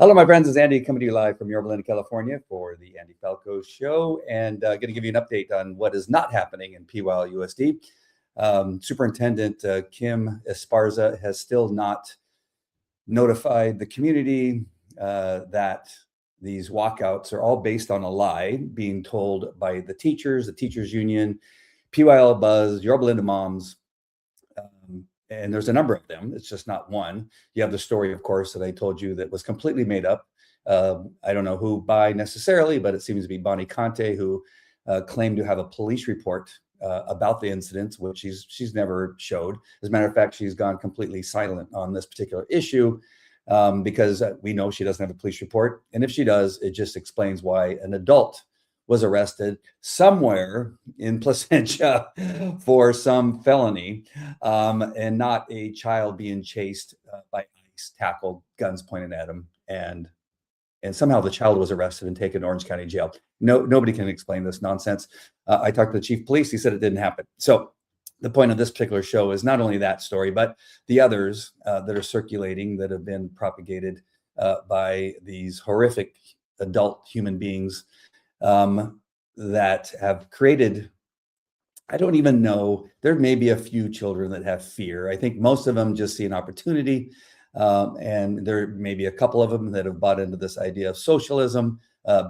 Hello, my friends. It's Andy coming to you live from Yorba Linda, California for the Andy Falco Show, and going to give you an update on what is not happening in PYLUSD. Superintendent Kim Esparza has still not notified the community that these walkouts are all based on a lie being told by the teachers union, PYL Buzz, Yorba Linda moms, and there's a number of them. It's just not one. You have the story, of course, that I told you that was completely made up. I don't know who by necessarily, but it seems to be Bonnie Conte, who claimed to have a police report about the incidents, which she's never showed. As a matter of fact, she's gone completely silent on this particular issue because we know she doesn't have a police report. And if she does, it just explains why an adult was arrested somewhere in Placentia for some felony, and not a child being chased by ICE, tackled, guns pointed at him, and somehow the child was arrested and taken to Orange County Jail. Nobody can explain this nonsense. I talked to the chief of police. He said it didn't happen. So the point of this particular show is not only that story, but the others that are circulating that have been propagated by these horrific adult human beings that have created, I don't even know, there may be a few children that have fear. I think most of them just see an opportunity. And there may be a couple of them that have bought into this idea of socialism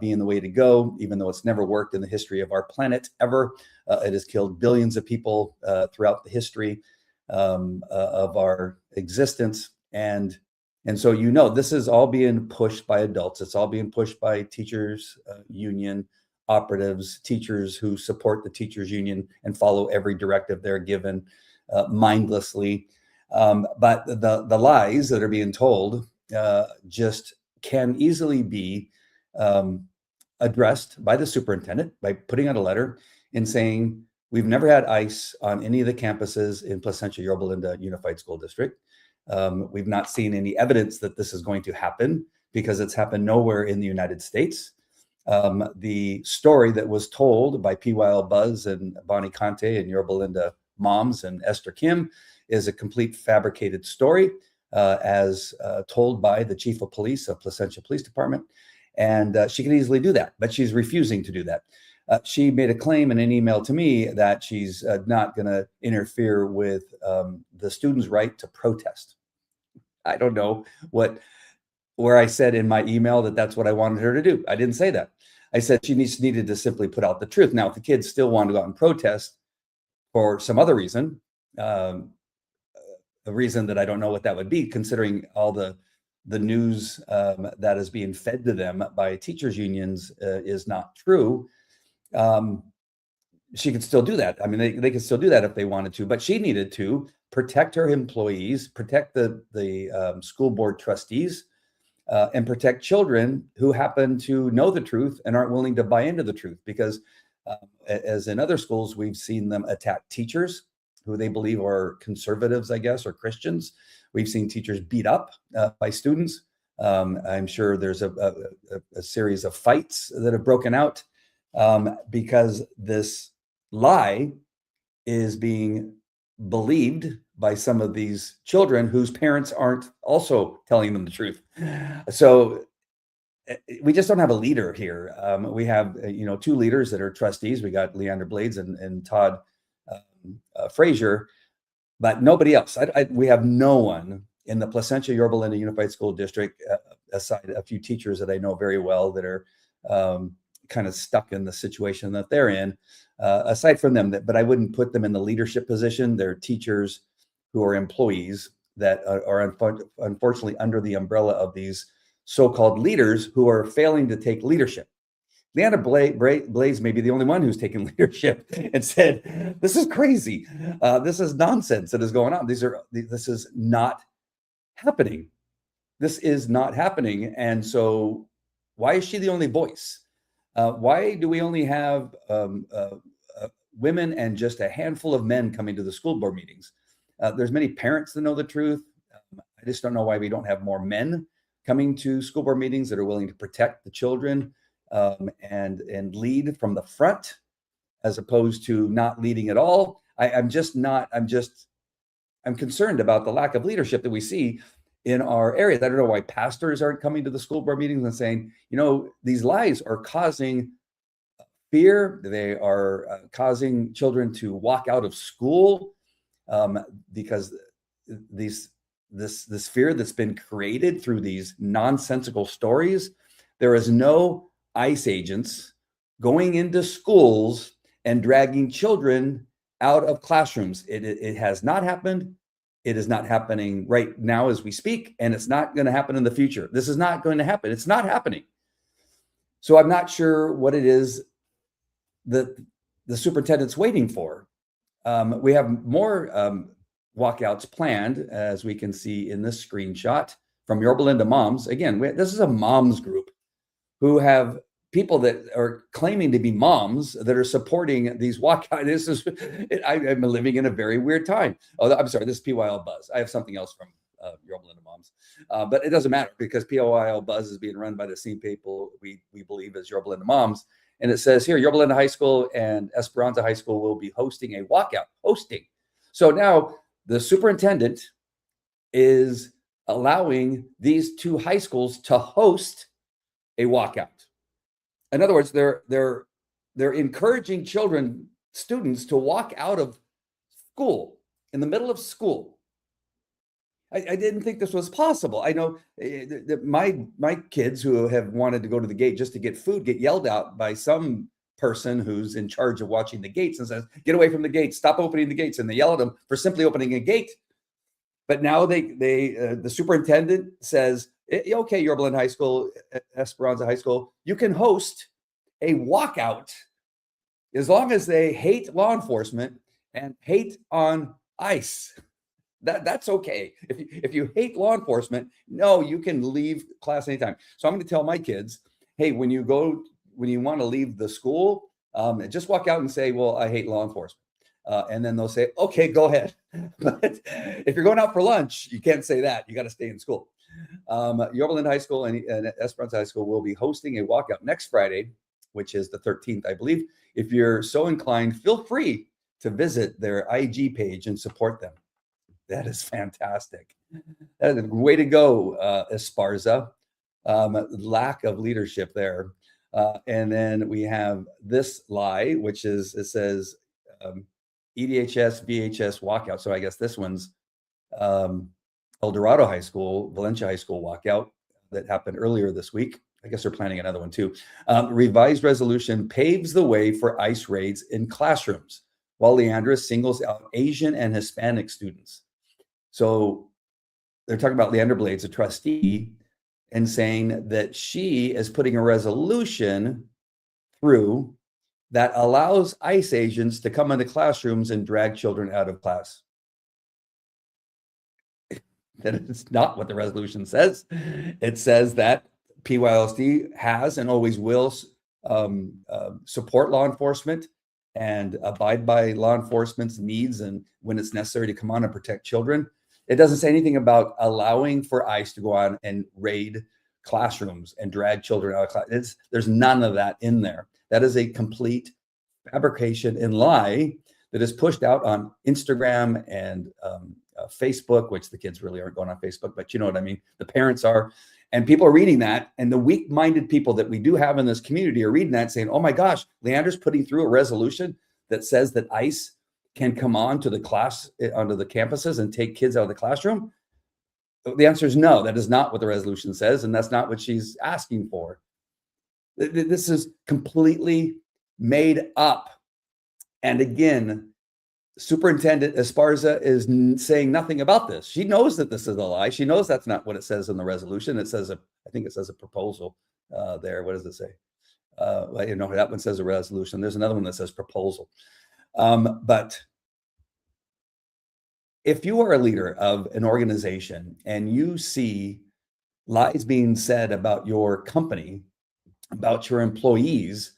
being the way to go, even though it's never worked in the history of our planet ever. It has killed billions of people throughout the history of our existence. And so, this is all being pushed by adults. It's all being pushed by teachers union operatives, teachers who support the teachers union and follow every directive they're given mindlessly. But the lies that are being told just can easily be addressed by the superintendent by putting out a letter and saying, we've never had ICE on any of the campuses in Placentia Yorba Linda Unified School District. We've not seen any evidence that this is going to happen because it's happened nowhere in the United States. The story that was told by PYL Buzz and Bonnie Conte and Yorba Linda moms and Esther Kim is a complete fabricated story as told by the chief of police of Placentia Police Department. And she can easily do that, but she's refusing to do that. She made a claim in an email to me that she's not going to interfere with the students' right to protest. I don't know where I said in my email that that's what I wanted her to do. I didn't say that. I said she needed to simply put out the truth. Now, if the kids still want to go out and protest for some other reason, a reason that I don't know what that would be, considering all the news that is being fed to them by teachers unions is not true. She could still do that. I mean, they could still do that if they wanted to, but she needed to protect her employees, protect the school board trustees, and protect children who happen to know the truth and aren't willing to buy into the truth. Because as in other schools, we've seen them attack teachers who they believe are conservatives, I guess, or Christians. We've seen teachers beat up by students. I'm sure there's a series of fights that have broken out because this lie is being believed by some of these children whose parents aren't also telling them the truth. So we just don't have a leader here. We have, two leaders that are trustees. We got Leandra Blades and Todd Frazier, but nobody else. We have no one in the Placentia Yorba Linda Unified School District, aside a few teachers that I know very well that are kind of stuck in the situation that they're in. Aside from them, but I wouldn't put them in the leadership position. They're teachers who are employees that are unfortunately under the umbrella of these so-called leaders who are failing to take leadership. Leandra Blades may be the only one who's taken leadership and said, this is crazy. This is nonsense that is going on. This is not happening. This is not happening. And so why is she the only voice? Why do we only have women and just a handful of men coming to the school board meetings? There's many parents that know the truth. I just don't know why we don't have more men coming to school board meetings that are willing to protect the children and lead from the front, as opposed to not leading at all. I'm concerned about the lack of leadership that we see in our areas. I don't know why pastors aren't coming to the school board meetings and saying, these lies are causing fear. They are causing children to walk out of school because this fear that's been created through these nonsensical stories. There is no ICE agents going into schools and dragging children out of classrooms. It has not happened. It is not happening right now as we speak, and it's not going to happen in the future. This is not going to happen. It's not happening. So I'm not sure what it is that the superintendent's waiting for. We have more walkouts planned, as we can see in this screenshot from Yorba Linda Moms. Again, this is a moms group who have people that are claiming to be moms that are supporting these walkouts. I'm living in a very weird time. Oh, I'm sorry, this is PYL Buzz. I have something else from Yorba Linda Moms, but it doesn't matter because PYL Buzz is being run by the same people we believe as Yorba Linda Moms. And it says here, Yorba Linda High School and Esperanza High School will be hosting a walkout. So now the superintendent is allowing these two high schools to host a walkout. In other words, they're encouraging students to walk out of school in the middle of school. I didn't think this was possible. I know that my kids who have wanted to go to the gate just to get food get yelled out by some person who's in charge of watching the gates and says, "Get away from the gates! Stop opening the gates!" And they yell at them for simply opening a gate. But now the superintendent says, "Okay, Yorba Linda High School, Esperanza High School, you can host a walkout as long as they hate law enforcement and hate on ICE." That's okay. If you hate law enforcement, no, you can leave class anytime. So I'm going to tell my kids, hey, when you want to leave the school, just walk out and say, well, I hate law enforcement. And then they'll say, okay, go ahead. But if you're going out for lunch, you can't say that. You got to stay in school. Yorba Linda High School and Esperanza High School will be hosting a walkout next Friday, which is the 13th, I believe. If you're so inclined, feel free to visit their IG page and support them. That is fantastic. That is a way to go, Esparza. Lack of leadership there. And then we have this lie, which is, it says EDHS, VHS walkout. So I guess this one's El Dorado High School, Valencia High School walkout that happened earlier this week. I guess they're planning another one too. Revised resolution paves the way for ICE raids in classrooms, while Leandra singles out Asian and Hispanic students. So they're talking about Leandra Blades, a trustee, and saying that she is putting a resolution through that allows ICE agents to come into classrooms and drag children out of class. That is not what the resolution says. It says that PYLUSD has and always will support law enforcement and abide by law enforcement's needs and when it's necessary to come on and protect children. It doesn't say anything about allowing for ICE to go on and raid classrooms and drag children out of class. There's none of that in there. That is a complete fabrication and lie that is pushed out on Instagram and Facebook, which the kids really aren't going on Facebook, but you know what I mean? The parents are, and people are reading that, and the weak-minded people that we do have in this community are reading that saying, oh my gosh, Leandra's putting through a resolution that says that ICE can come on to the class, onto the campuses and take kids out of the classroom. The answer is no, that is not what the resolution says, and that's not what she's asking for. This is completely made up. And again, Superintendent Esparza is saying nothing about this. She knows that this is a lie. She knows that's not what it says in the resolution. It says, I think it says a proposal there. What does it say? You know, that one says a resolution. There's another one that says proposal. But if you are a leader of an organization and you see lies being said about your company, about your employees,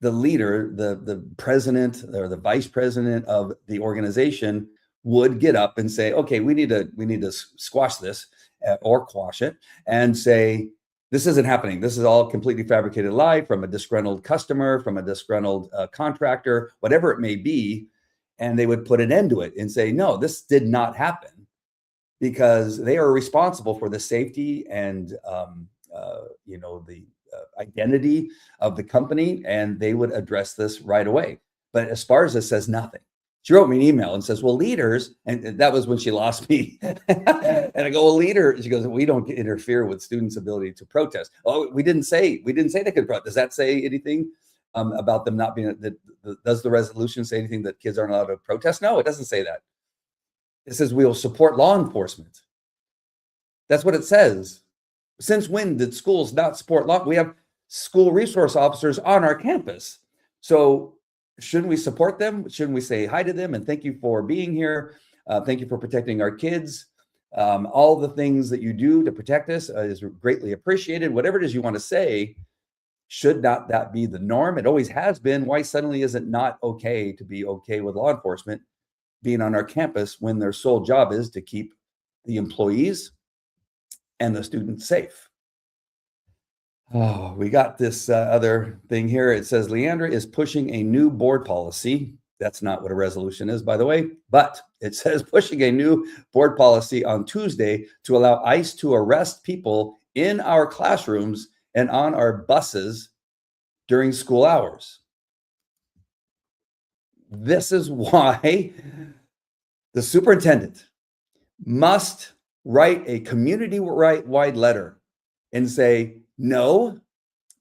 the leader, the president or the vice president of the organization would get up and say, okay, we need to squash this or quash it and say, this isn't happening. This is all completely fabricated lie from a disgruntled customer, from a disgruntled contractor, whatever it may be. And they would put an end to it and say, no, this did not happen. because they are responsible for the safety and the identity of the company, and they would address this right away. But Esparza says nothing. She wrote me an email and says, well, leaders, and that was when she lost me. And I go, well, leader, she goes, we don't interfere with students' ability to protest. Oh, we didn't say they could protest. Does that say anything about them not being, does the resolution say anything that kids aren't allowed to protest? No, it doesn't say that. It says we will support law enforcement. That's what it says. Since when did schools not support law? We have school resource officers on our campus. So shouldn't we support them? Shouldn't we say hi to them and thank you for being here? Thank you for protecting our kids. All the things that you do to protect us is greatly appreciated. Whatever it is you want to say, should not that be the norm? It always has been. Why suddenly is it not okay to be okay with law enforcement being on our campus when their sole job is to keep the employees and the students safe? Oh, we got this other thing here. It says Leandra is pushing a new board policy. That's not what a resolution is, by the way, but it says pushing a new board policy on Tuesday to allow ICE to arrest people in our classrooms and on our buses during school hours. This is why the superintendent must write a community-wide letter and say, no,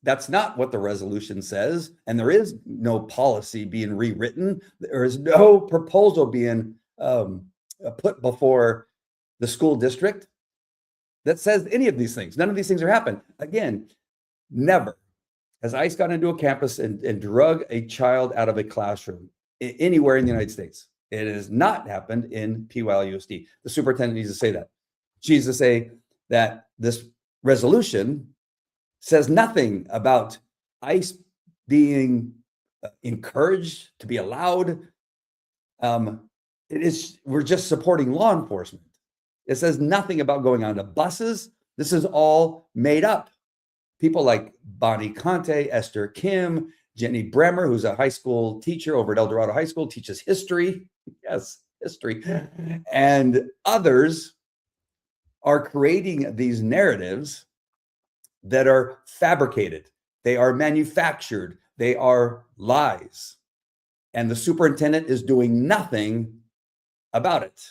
that's not what the resolution says. And there is no policy being rewritten. There is no proposal being put before the school district that says any of these things. None of these things are happening. Again, never has ICE gone into a campus and drug a child out of a classroom anywhere in the United States. It has not happened in PYLUSD. The superintendent needs to say that. She needs to say that this resolution says nothing about ICE being encouraged to be allowed. We're just supporting law enforcement. It says nothing about going on to buses. This is all made up. People like Bonnie Conte, Esther Kim, Jenny Bremer, who's a high school teacher over at El Dorado High School, teaches history. Yes, history. And others are creating these narratives that are fabricated. They are manufactured. They are lies. And the superintendent is doing nothing about it.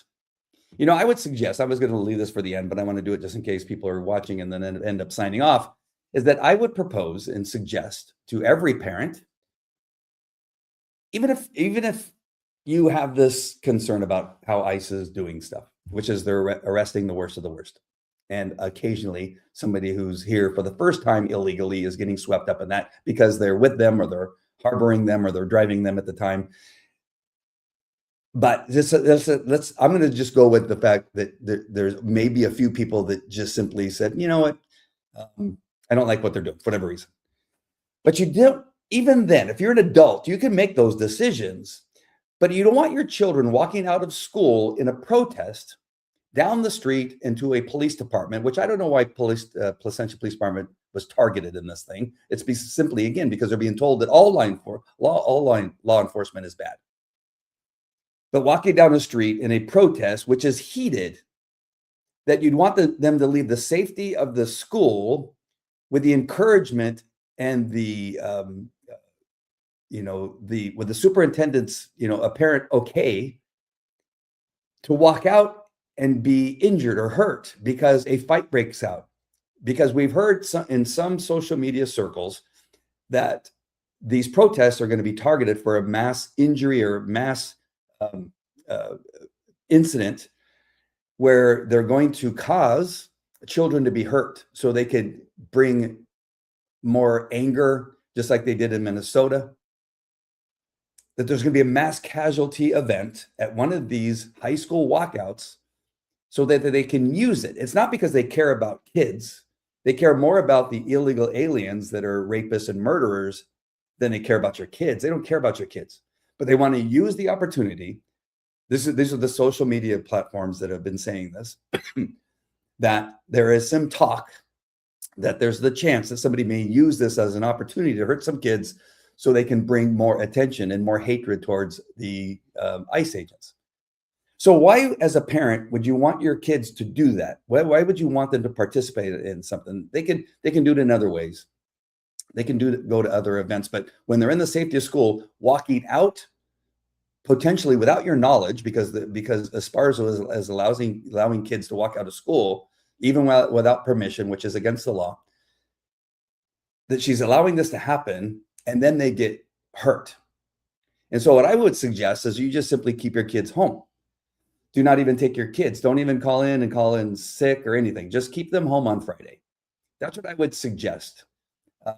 You know, I would suggest, I was going to leave this for the end, but I want to do it just in case people are watching and then end up signing off, is that I would propose and suggest to every parent, even if you have this concern about how ICE is doing stuff, which is they're arresting the worst of the worst. And occasionally somebody who's here for the first time illegally is getting swept up in that because they're with them or they're harboring them or they're driving them at the time. But I'm going to just go with the fact that there's maybe a few people that just simply said, you know what, I don't like what they're doing for whatever reason. But you don't, even then, if you're an adult, you can make those decisions, but you don't want your children walking out of school in a protest down the street into a police department, which I don't know why Placentia Police Department was targeted in this thing. It's simply, again, because they're being told that all law enforcement is bad. But walking down the street in a protest, which is heated, that you'd want them to leave the safety of the school with the encouragement and the with the superintendent's apparent okay to walk out and be injured or hurt because a fight breaks out. Because we've heard in some social media circles that these protests are going to be targeted for a mass injury or mass incident where they're going to cause children to be hurt so they could bring more anger, just like they did in Minnesota. That there's going to be a mass casualty event at one of these high school walkouts so that they can use it. It's not because they care about kids. They care more about the illegal aliens that are rapists and murderers than they care about your kids. They don't care about your kids, but they want to use the opportunity. These are the social media platforms that have been saying this, that there is some talk that there's the chance that somebody may use this as an opportunity to hurt some kids so they can bring more attention and more hatred towards the ICE agents. So why, as a parent, would you want your kids to do that? Why would you want them to participate in something? They can do it in other ways. They can go to other events, but when they're in the safety of school, walking out potentially without your knowledge, because Esparza is allowing kids to walk out of school even without permission, which is against the law. That she's allowing this to happen, and then they get hurt. And so what I would suggest is you just simply keep your kids home. Do not even take your kids. Don't even call in sick or anything. Just keep them home on Friday. That's what I would suggest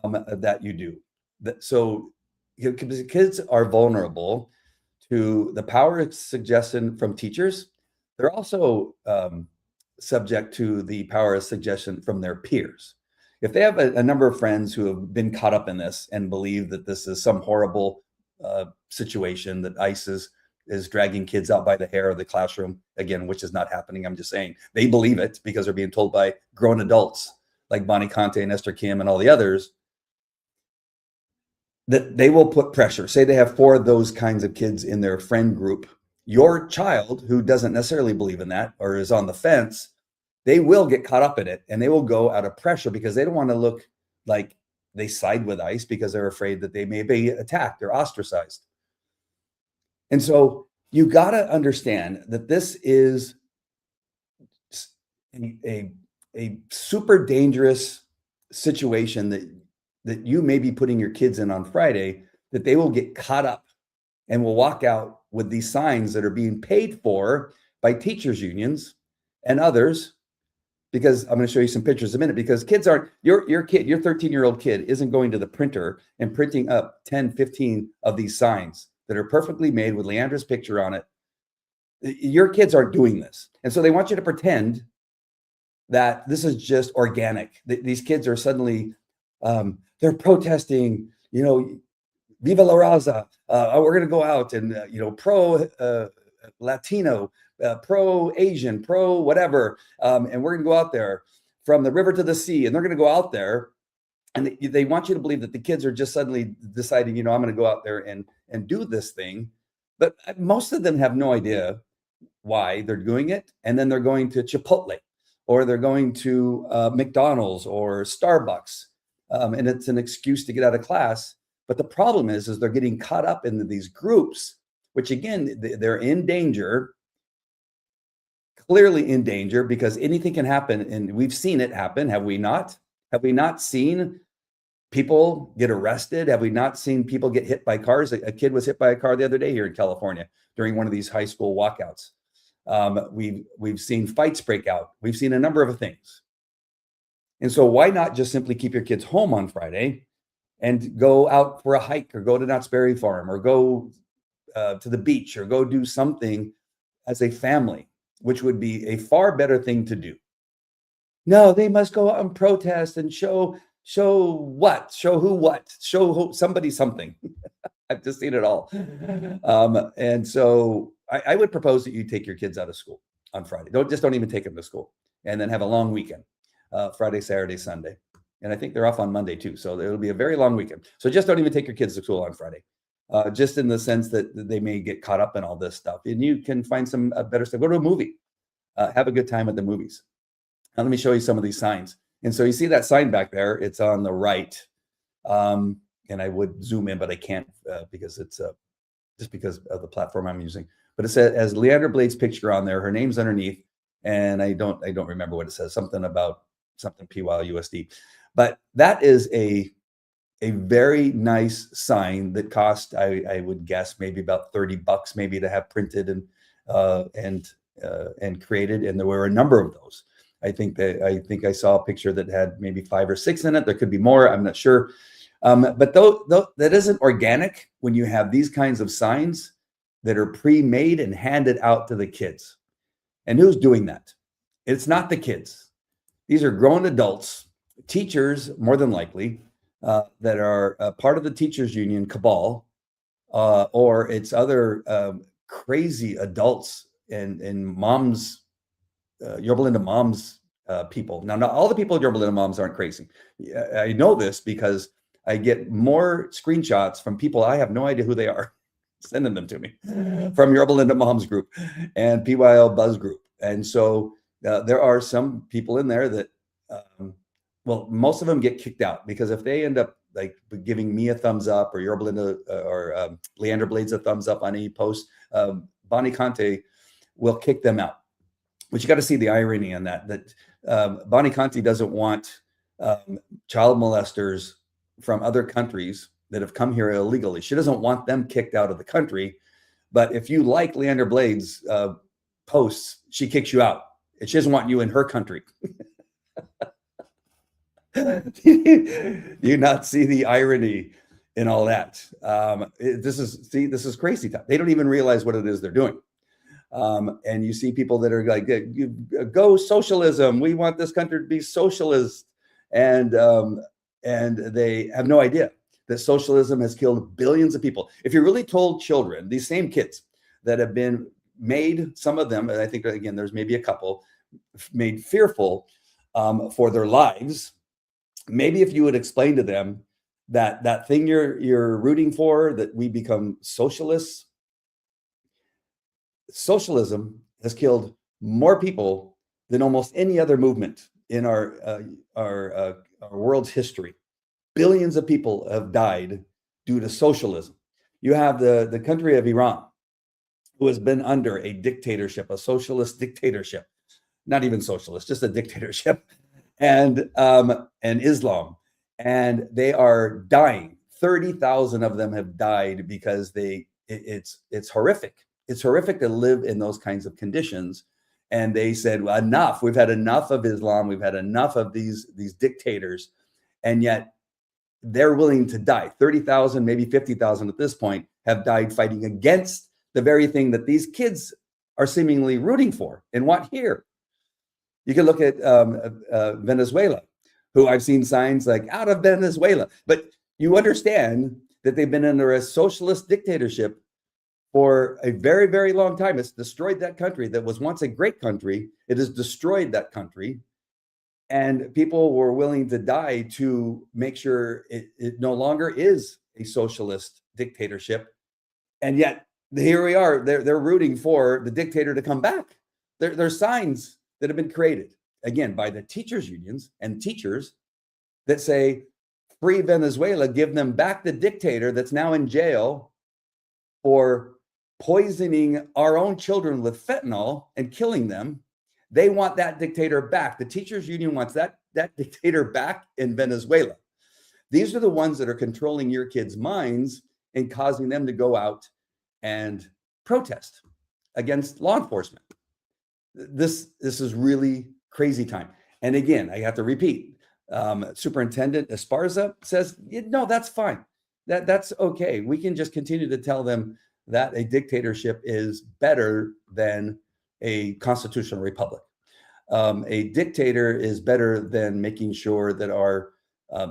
that you do. So because kids are vulnerable to the power of suggestion from teachers. They're also subject to the power of suggestion from their peers. If they have a number of friends who have been caught up in this and believe that this is some horrible situation, that ICE is dragging kids out by the hair of the classroom, again, which is not happening. I'm just saying they believe it because they're being told by grown adults like Bonnie Conte and Esther Kim and all the others, that they will put pressure. Say they have 4 of those kinds of kids in their friend group. Your child, who doesn't necessarily believe in that or is on the fence, they will get caught up in it, and they will go out of pressure because they don't want to look like they side with ICE because they're afraid that they may be attacked or ostracized. And so you got to understand that this is a super dangerous situation that you may be putting your kids in on Friday, that they will get caught up and will walk out with these signs that are being paid for by teachers unions and others. Because I'm going to show you some pictures in a minute, because kids aren't, your 13-year-old kid isn't going to the printer and printing up 10, 15 of these signs that are perfectly made with Leandra's picture on it. Your kids aren't doing this. And so they want you to pretend that this is just organic. These kids are suddenly, they're protesting, Viva la Raza. We're going to go out and, pro Latino, pro Asian, pro whatever. And we're going to go out there from the river to the sea. And they're going to go out there, and they want you to believe that the kids are just suddenly deciding, I'm going to go out there and do this thing. But most of them have no idea why they're doing it. And then they're going to Chipotle, or they're going to McDonald's or Starbucks. And it's an excuse to get out of class. But the problem is they're getting caught up into these groups, which again, they're in danger, clearly in danger, because anything can happen. And we've seen it happen. Have we not? Have we not seen people get arrested? Have we not seen people get hit by cars? A kid was hit by a car the other day here in California during one of these high school walkouts. We've seen fights break out. We've seen a number of things. And so why not just simply keep your kids home on Friday and go out for a hike, or go to Knott's Berry Farm, or go to the beach, or go do something as a family, which would be a far better thing to do. No, they must go out and protest and show what? Show who what? Show somebody something. I've just seen it all. And so I would propose that you take your kids out of school on Friday. Don't even take them to school, and then have a long weekend, Friday, Saturday, Sunday. And I think they're off on Monday too. So it'll be a very long weekend. So just don't even take your kids to school on Friday, just in the sense that they may get caught up in all this stuff. And you can find some better stuff. Go to a movie. Have a good time at the movies. Now, let me show you some of these signs. And so you see that sign back there. It's on the right. And I would zoom in, but I can't because it's just because of the platform I'm using. But it says, as Leandra Blades' picture on there, her name's underneath. And I don't remember what it says. Something about something PYLUSD. But that is a very nice sign that cost, I would guess, maybe about $30 maybe to have printed and created. And there were a number of those. I think I saw a picture that had maybe 5 or 6 in it. There could be more. I'm not sure. But though that isn't organic when you have these kinds of signs that are pre-made and handed out to the kids. And who's doing that? It's not the kids. These are grown adults, teachers, more than likely, that are part of the teachers union cabal, or it's other crazy adults and moms, Yorba Linda moms people. Now, not all the people at Yorba Linda moms aren't crazy. I know this because I get more screenshots from people I have no idea who they are. sending them to me from Yorba Linda Moms group and PYL Buzz group. And so there are some people in there that, well, most of them get kicked out, because if they end up like giving me a thumbs up, or Yorba Linda or Leandra Blades a thumbs up on any post, Bonnie Conte will kick them out. But you got to see the irony in that Bonnie Conte doesn't want child molesters from other countries that have come here illegally. She doesn't want them kicked out of the country. But if you like Leandra Blades posts, she kicks you out. She doesn't want you in her country. Do you not see the irony in all that? This is crazy time. They don't even realize what it is they're doing. And you see people that are like, go socialism. We want this country to be socialist. And they have no idea that socialism has killed billions of people. If you really told children, these same kids that have been made, some of them, and I think, again, there's maybe a couple, made fearful for their lives, maybe if you would explain to them that thing you're rooting for, that we become socialists. Socialism has killed more people than almost any other movement in our world's history. Billions of people have died due to socialism. You have the country of Iran, who has been under a dictatorship, a socialist dictatorship, not even socialist, just a dictatorship, and Islam, and they are dying. 30,000 of them have died because it's horrific. It's horrific to live in those kinds of conditions. And they said, well, enough. We've had enough of Islam. We've had enough of these dictators. And yet they're willing to die. 30,000, maybe 50,000 at this point, have died fighting against the very thing that these kids are seemingly rooting for and want here. You can look at Venezuela, who I've seen signs like out of Venezuela. But you understand that they've been under a socialist dictatorship for a very, very long time. It's destroyed that country that was once a great country. It has destroyed that country. And people were willing to die to make sure it no longer is a socialist dictatorship. And yet here we are, they're rooting for the dictator to come back. There's signs that have been created, again, by the teachers' unions and teachers that say, free Venezuela, give them back the dictator that's now in jail for poisoning our own children with fentanyl and killing them. They want that dictator back. The teachers union wants that dictator back in Venezuela. These are the ones that are controlling your kids' minds and causing them to go out and protest against law enforcement. This is really crazy time. And again, I have to repeat, Superintendent Esparza says, no, that's fine. That's okay. We can just continue to tell them that a dictatorship is better than a constitutional republic. A dictator is better than making sure that our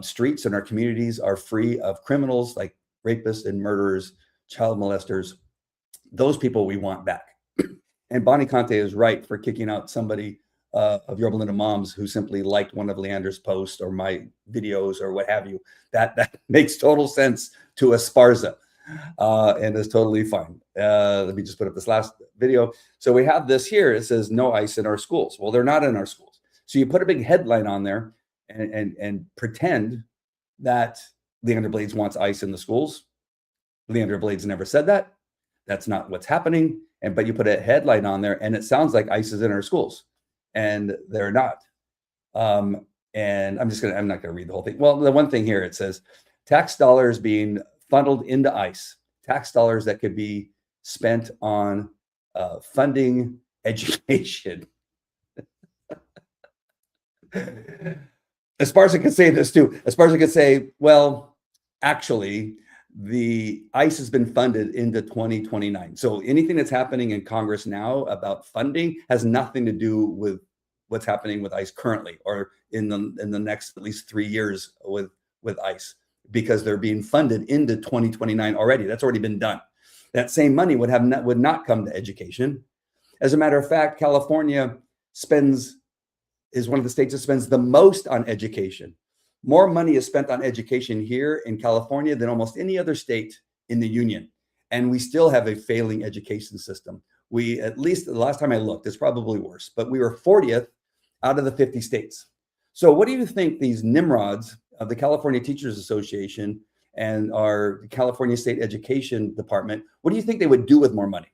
streets and our communities are free of criminals like rapists and murderers, child molesters. Those people we want back. And Bonnie Conte is right for kicking out somebody of Yorba Linda Moms who simply liked one of Leandra's posts or my videos or what have you. That makes total sense to Esparza. And is totally fine. Let me just put up this last video. So we have this here. It says no ICE in our schools. Well, they're not in our schools. So you put a big headline on there and pretend that Leandra Blades wants ICE in the schools. Leandra Blades never said that. That's not what's happening. But you put a headline on there and it sounds like ICE is in our schools, and they're not. And I'm not going to read the whole thing. Well, the one thing here, it says tax dollars being funneled into ICE, tax dollars that could be spent on funding education. Esparza could say this too. Esparza could say, well, actually, the ICE has been funded into 2029. So anything that's happening in Congress now about funding has nothing to do with what's happening with ICE currently or in the next at least 3 years with ICE, because they're being funded into 2029 already. That's already been done. That same money would not come to education. As a matter of fact, California is one of the states that spends the most on education. More money is spent on education here in California than almost any other state in the union. And we still have a failing education system. We, at least the last time I looked, it's probably worse, but we were 40th out of the 50 states. So what do you think these nimrods of the California Teachers Association and our California State Education Department, what do you think they would do with more money?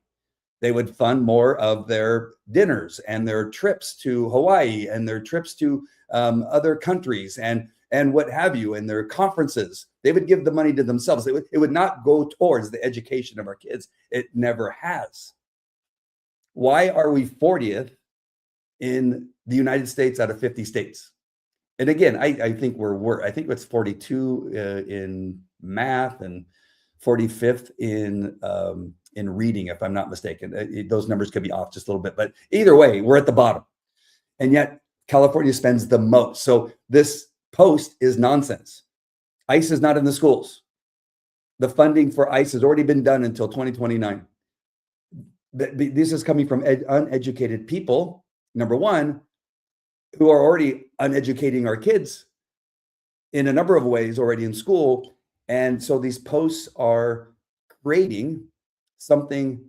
They would fund more of their dinners and their trips to Hawaii and their trips to other countries and what have you, and their conferences. They would give the money to themselves. It would not go towards the education of our kids. It never has. Why are we 40th in the United States out of 50 states? And again, I think I think it's 42 in math and 45th in reading, if I'm not mistaken. Those numbers could be off just a little bit, but either way, we're at the bottom. And yet California spends the most. So this post is nonsense. ICE is not in the schools. The funding for ICE has already been done until 2029. This is coming from uneducated people, number one, who are already uneducating our kids in a number of ways already in school. And so these posts are creating something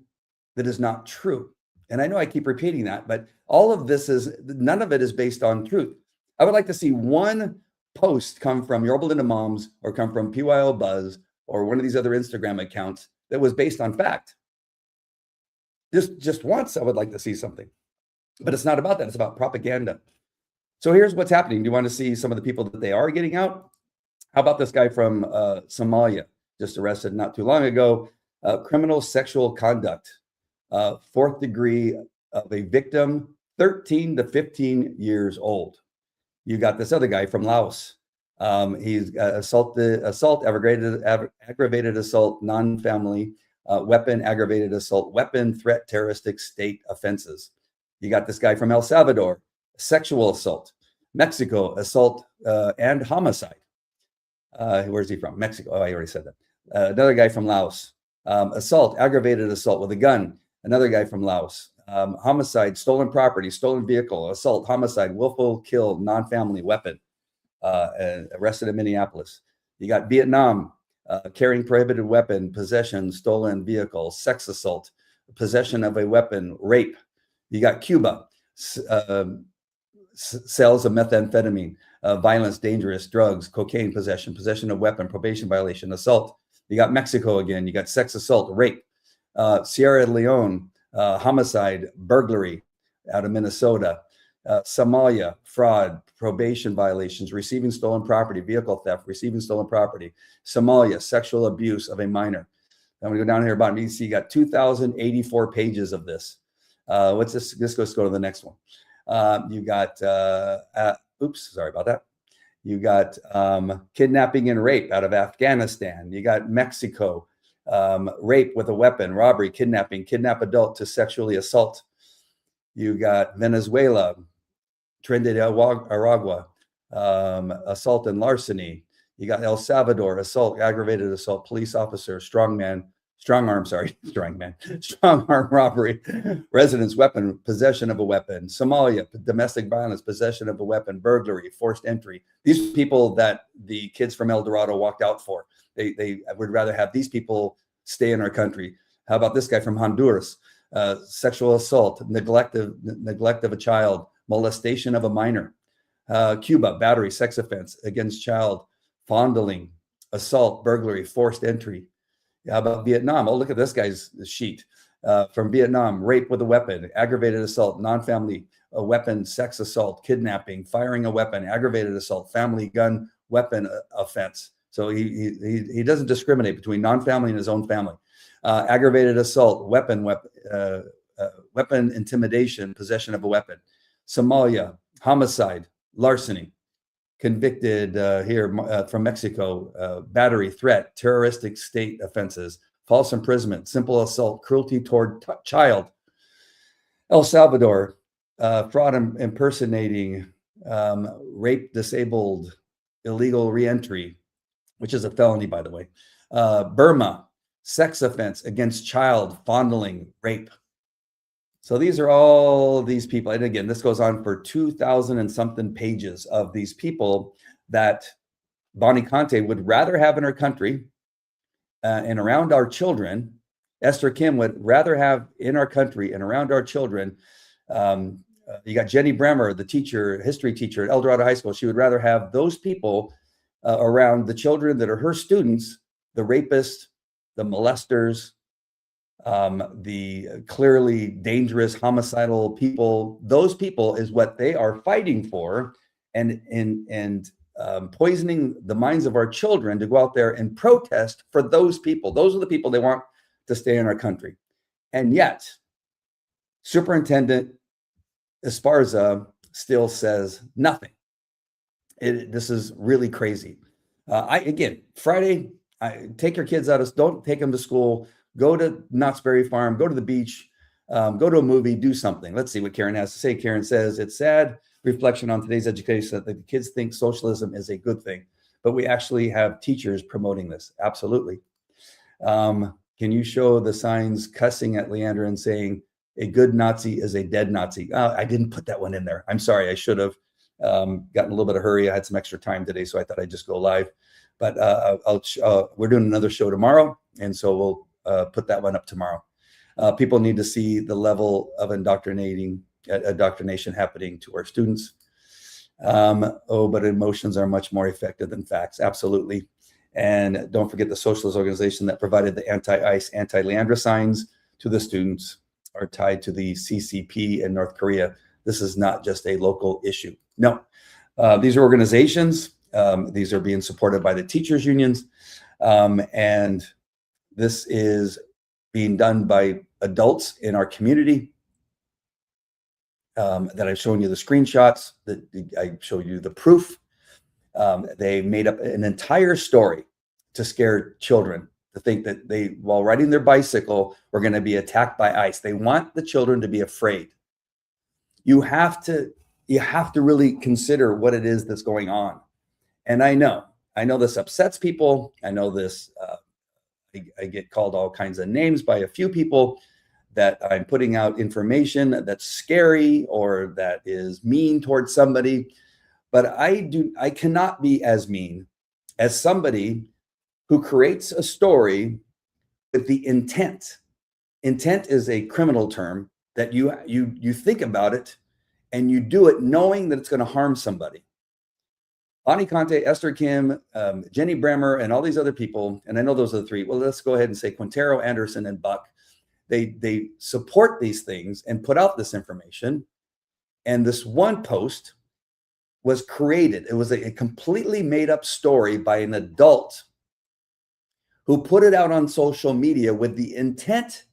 that is not true. And I know I keep repeating that, but all of this none of it is based on truth. I would like to see one post come from Yorba Linda Moms or come from PYL Buzz or one of these other Instagram accounts that was based on fact. Just once, I would like to see something. But it's not about that. It's about propaganda. So here's what's happening. Do you want to see some of the people that they are getting out? How about this guy from Somalia, just arrested not too long ago? Criminal sexual conduct, fourth degree of a victim, 13 to 15 years old. You got this other guy from Laos. He's assault, aggravated assault, non-family, weapon, aggravated assault, weapon, threat, terroristic state offenses. You got this guy from El Salvador, sexual assault. Mexico, assault and homicide. Where's he from? Mexico. Oh, I already said that. Another guy from Laos, assault, aggravated assault with a gun. Another guy from Laos, homicide, stolen property, stolen vehicle, assault, homicide, willful kill, non-family, weapon, arrested in Minneapolis. You got Vietnam, carrying prohibited weapon, possession, stolen vehicle, sex assault, possession of a weapon, rape. You got Cuba, sales of methamphetamine, violence, dangerous, drugs, cocaine possession, possession of weapon, probation violation, assault. You got Mexico again. You got sex assault, rape. Sierra Leone, homicide, burglary out of Minnesota. Somalia, fraud, probation violations, receiving stolen property, vehicle theft, receiving stolen property. Somalia, sexual abuse of a minor. I'm going to go down here bottom. You see, you got 2,084 pages of this. What's this? Let's go to the next one. You got, oops, sorry about that. You got kidnapping and rape out of Afghanistan. You got Mexico, rape with a weapon, robbery, kidnapping, kidnap adult to sexually assault. You got Venezuela, Trinidad, assault and larceny. You got El Salvador, assault, aggravated assault, police officer, strong arm robbery, residence weapon, possession of a weapon. Somalia, domestic violence, possession of a weapon, burglary, forced entry. These are people that the kids from El Dorado walked out for. They would rather have these people stay in our country. How about this guy from Honduras? Sexual assault, neglect of a child, molestation of a minor. Cuba, battery, sex offense against child, fondling, assault, burglary, forced entry. How about Vietnam? Oh, look at this guy's sheet. From Vietnam, rape with a weapon, aggravated assault, non-family, a weapon, sex assault, kidnapping, firing a weapon, aggravated assault, family gun, weapon offense. So he doesn't discriminate between non-family and his own family. Aggravated assault, weapon, intimidation, possession of a weapon. Somalia, homicide, larceny. Convicted here from Mexico, battery, threat, terroristic state offenses, false imprisonment, simple assault, cruelty toward child. El Salvador, fraud, impersonating, rape, disabled, illegal reentry, which is a felony, by the way. Burma, sex offense against child, fondling, rape. So these are all these people. And again, this goes on for 2,000 and something pages of these people that Bonnie Conte would rather have in her country and around our children Esther Kim would rather have in our country and around our children. You got Jenny Bremer, the teacher, history teacher at El Dorado High School. She would rather have those people around the children that are her students, the rapists, the molesters, the clearly dangerous, homicidal people. Those people is what they are fighting for, and poisoning the minds of our children to go out there and protest for those people. Those are the people they want to stay in our country. And yet, Superintendent Esparza still says nothing. This is really crazy. Again, Friday, take your kids out. Don't take them to school. Go to Knott's Berry Farm. Go to the beach. Go to a movie. Do something. Let's see what Karen has to say. Karen says, it's sad reflection on today's education that the kids think socialism is a good thing, but we actually have teachers promoting this. Absolutely. Can you show the signs cussing at Leandra and saying a good Nazi is a dead Nazi? I didn't put that one in there. I'm sorry. I should have gotten a little bit of hurry. I had some extra time today, so I thought I'd just go live. But we're doing another show tomorrow, and so we'll put that one up tomorrow. People need to see the level of indoctrination happening to our students. But emotions are much more effective than facts. Absolutely. And don't forget the socialist organization that provided the anti-ICE, anti-Leandra signs to the students are tied to the CCP in North Korea. This is not just a local issue. No, these are organizations. These are being supported by the teachers unions. And this is being done by adults in our community that I've shown you the screenshots, that I showed you the proof. They made up an entire story to scare children, to think that they, while riding their bicycle, were going to be attacked by ICE. They want the children to be afraid. You have to really consider what it is that's going on. And I know this upsets people. I know this, I get called all kinds of names by a few people that I'm putting out information that's scary or that is mean towards somebody. But I cannot be as mean as somebody who creates a story with the intent. Intent is a criminal term that you think about it and you do it knowing that it's going to harm somebody. Bonnie Conte, Esther Kim, Jenny Bremer, and all these other people, and I know those are the three. Well, let's go ahead and say Quintero, Anderson, and Buck. They support these things and put out this information. And this one post was created. It was a completely made up story by an adult who put it out on social media with the intent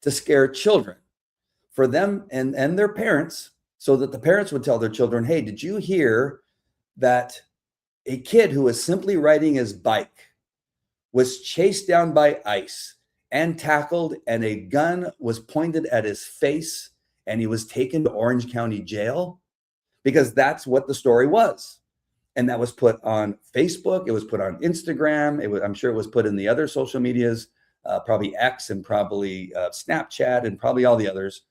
to scare children, for them and their parents, so that the parents would tell their children, hey, did you hear that a kid who was simply riding his bike was chased down by ICE and tackled, and a gun was pointed at his face, and he was taken to Orange County Jail? Because that's what the story was. And that was put on Facebook. It was put on Instagram. I'm sure it was put in the other social medias, probably X and probably Snapchat and probably all the others,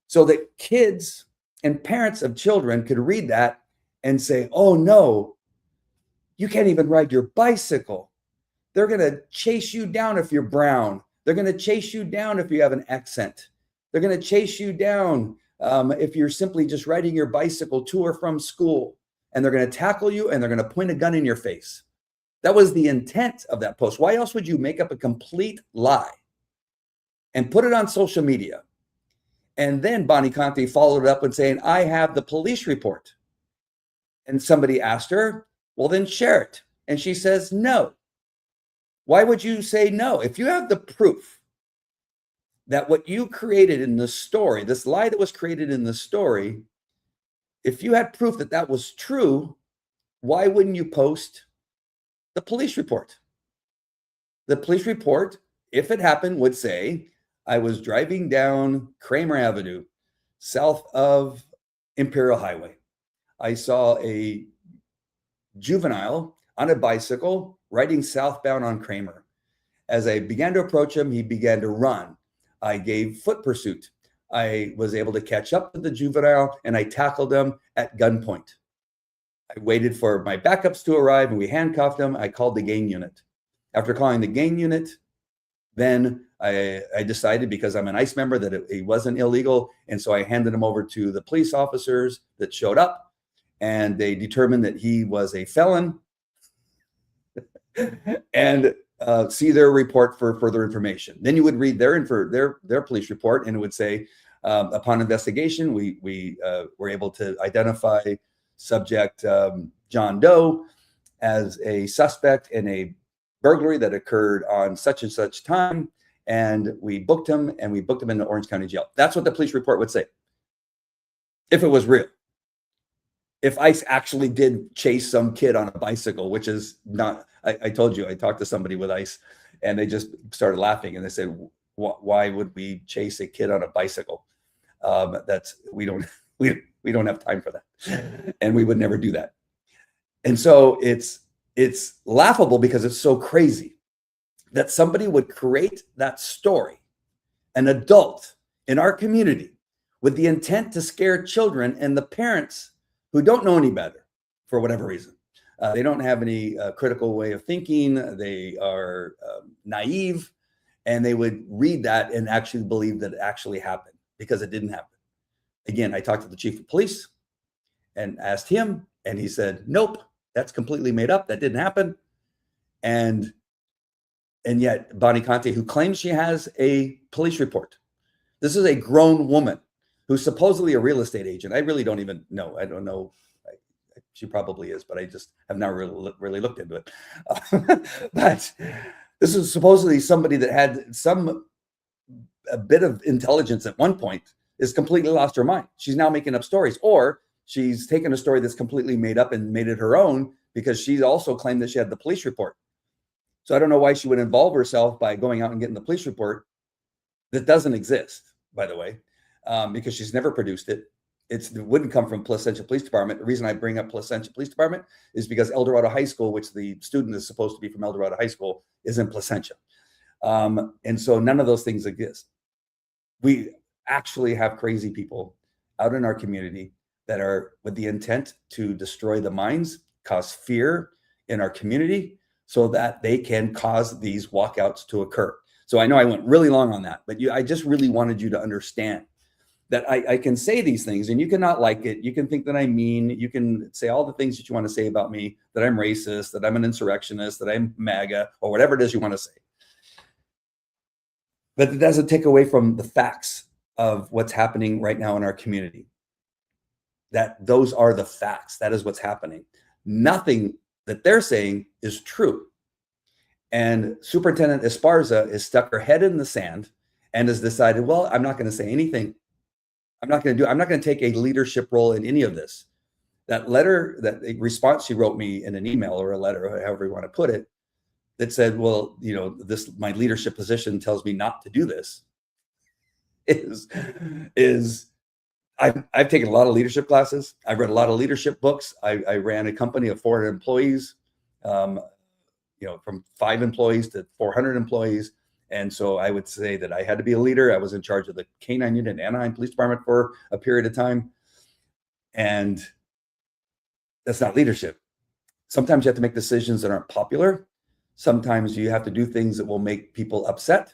so that kids and parents of children could read that and say, oh no, you can't even ride your bicycle. They're going to chase you down if you're brown. They're going to chase you down if you have an accent. They're going to chase you down if you're simply just riding your bicycle to or from school. And they're going to tackle you and they're going to point a gun in your face. That was the intent of that post. Why else would you make up a complete lie and put it on social media? And then Bonnie Conte followed it up with saying, I have the police report. And somebody asked her, well, then share it. And she says, no. Why would you say no? If you have the proof that what you created in the story, this lie that was created in the story, if you had proof that that was true, why wouldn't you post the police report? The police report, if it happened, would say, I was driving down Kramer Avenue, south of Imperial Highway. I saw a juvenile on a bicycle riding southbound on Kramer. As I began to approach him, he began to run. I gave foot pursuit. I was able to catch up to the juvenile and I tackled him at gunpoint. I waited for my backups to arrive and we handcuffed him. I called the gang unit. After calling the gang unit, Then I decided, because I'm an ICE member, that it wasn't illegal. And so I handed him over to the police officers that showed up, and they determined that he was a felon and see their report for further information. Then you would read their police report, and it would say, upon investigation, we were able to identify subject John Doe as a suspect in a burglary that occurred on such and such time, and we booked him in the Orange County Jail. That's what the police report would say, if it was real. If ICE actually did chase some kid on a bicycle, which is not, I told you, I talked to somebody with ICE, and they just started laughing, and they said, why would we chase a kid on a bicycle? We don't have time for that, and we would never do that. And so it's laughable, because it's so crazy that somebody would create that story, an adult in our community, with the intent to scare children and the parents who don't know any better for whatever reason. They don't have any critical way of thinking. They are naive, and they would read that and actually believe that it actually happened, because it didn't happen. Again, I talked to the chief of police and asked him, and he said, nope, that's completely made up. That didn't happen. And yet Bonnie Conte, who claims she has a police report, this is a grown woman who's supposedly a real estate agent. I really don't even know. I don't know. She probably is, but I just have not really looked into it. But this is supposedly somebody that had a bit of intelligence at one point, is completely lost her mind. She's now making up stories, or she's taken a story that's completely made up and made it her own, because she also claimed that she had the police report. So I don't know why she would involve herself by going out and getting the police report that doesn't exist, by the way, because she's never produced it. It wouldn't come from Placentia Police Department. The reason I bring up Placentia Police Department is because El Dorado High School, which the student is supposed to be from El Dorado High School, is in Placentia. And so none of those things exist. We actually have crazy people out in our community that are with the intent to destroy the minds, cause fear in our community, so that they can cause these walkouts to occur. So I know I went really long on that, but I just really wanted you to understand that I can say these things, and you cannot like it. You can think that I'm mean. You can say all the things that you want to say about me, that I'm racist, that I'm an insurrectionist, that I'm MAGA, or whatever it is you want to say. But it doesn't take away from the facts of what's happening right now in our community. That those are the facts. That is what's happening. Nothing that they're saying is true. And Superintendent Esparza has stuck her head in the sand and has decided, well, I'm not going to say anything. I'm not going to take a leadership role in any of this. That letter, that response she wrote me in an email or a letter, however you want to put it, that said, well, my leadership position tells me not to do this, is I've taken a lot of leadership classes. I've read a lot of leadership books. I ran a company of 400 employees, from 5 employees to 400 employees. And so I would say that I had to be a leader. I was in charge of the K-9 unit in Anaheim Police Department for a period of time. And that's not leadership. Sometimes you have to make decisions that aren't popular. Sometimes you have to do things that will make people upset.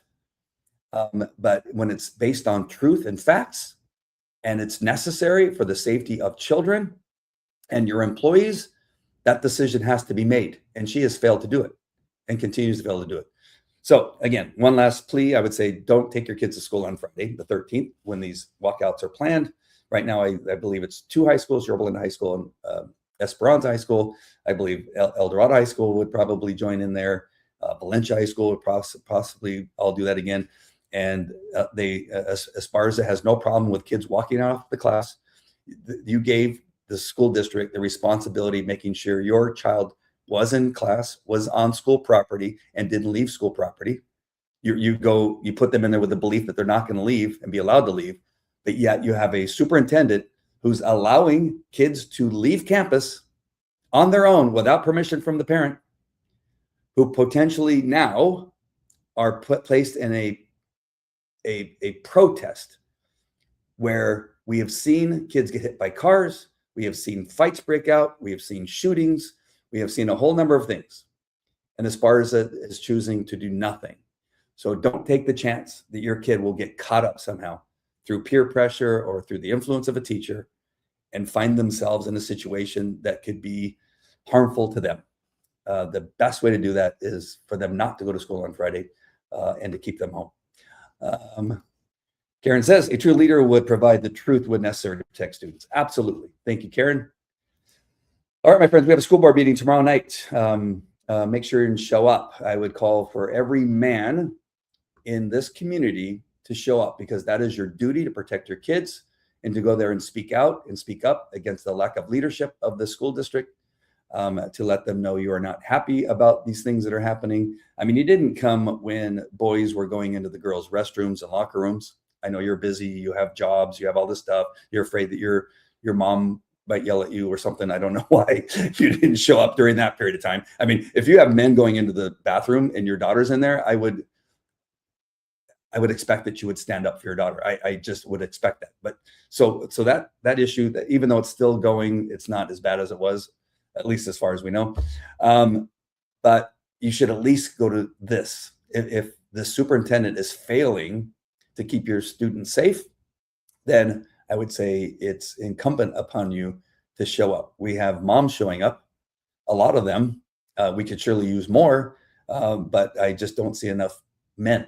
But when it's based on truth and facts, and it's necessary for the safety of children and your employees, that decision has to be made. And she has failed to do it and continues to fail to do it. So again, one last plea, I would say, don't take your kids to school on Friday, the 13th, when these walkouts are planned. Right now, I believe it's 2 high schools, Yorba High School and Esperanza High School. I believe El Dorado High School would probably join in there. Valencia High School would possibly all do that again. And Esparza has no problem with kids walking out of the class. You gave the school district the responsibility of making sure your child was in class, was on school property, and didn't leave school property. You put them in there with the belief that they're not going to leave and be allowed to leave, but yet you have a superintendent who's allowing kids to leave campus on their own without permission from the parent, who potentially now are placed in a protest where we have seen kids get hit by cars, we have seen fights break out, we have seen shootings, we have seen a whole number of things. And Esparza is choosing to do nothing. So don't take the chance that your kid will get caught up somehow through peer pressure or through the influence of a teacher and find themselves in a situation that could be harmful to them. The best way to do that is for them not to go to school on Friday and to keep them home. Karen says, a true leader would provide the truth when necessary to protect students. Absolutely. Thank you, Karen. All right, my friends, we have a school board meeting tomorrow night. Make sure you show up. I would call for every man in this community to show up, because that is your duty, to protect your kids and to go there and speak out and speak up against the lack of leadership of the school district, to let them know you are not happy about these things that are happening. I mean, you didn't come when boys were going into the girls' restrooms and locker rooms. I know you're busy, you have jobs, you have all this stuff. You're afraid that your mom might yell at you or something. I don't know why you didn't show up during that period of time. I mean, if you have men going into the bathroom and your daughter's in there, I would expect that you would stand up for your daughter. I just would expect that. But so that issue, that even though it's still going, it's not as bad as it was, at least as far as we know. But you should at least go to this. If the superintendent is failing to keep your students safe, then I would say it's incumbent upon you to show up. We have moms showing up, a lot of them. We could surely use more, but I just don't see enough men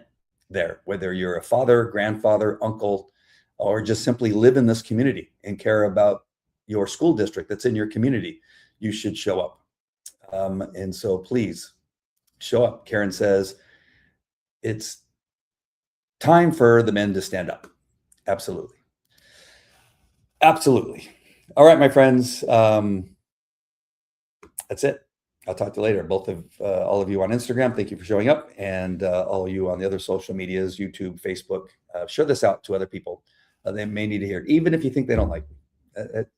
there, whether you're a father, grandfather, uncle, or just simply live in this community and care about your school district that's in your community. You should show up. And so please show up. Karen says it's time for the men to stand up. Absolutely. Absolutely. All right, my friends. That's it. I'll talk to you later. Both of all of you on Instagram, thank you for showing up, and all of you on the other social medias, YouTube, Facebook, share this out to other people. They may need to hear it, even if you think they don't like me.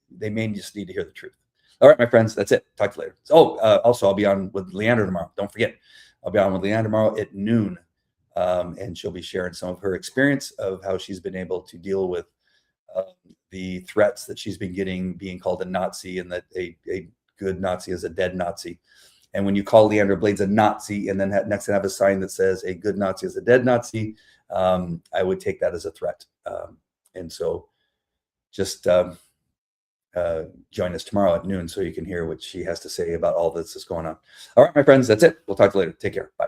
They may just need to hear the truth. All right, my friends, that's it. Talk to you later. Oh, also, I'll be on with Leandra tomorrow. Don't forget, I'll be on with Leandra tomorrow at noon, and she'll be sharing some of her experience of how she's been able to deal with the threats that she's been getting, being called a Nazi, and that a good Nazi is a dead Nazi. And when you call Leandra Blades a Nazi and then next to have a sign that says a good Nazi is a dead Nazi, I would take that as a threat. And so just join us tomorrow at noon so you can hear what she has to say about all this is going on. All right, my friends, that's it. We'll talk to you later. Take care. Bye.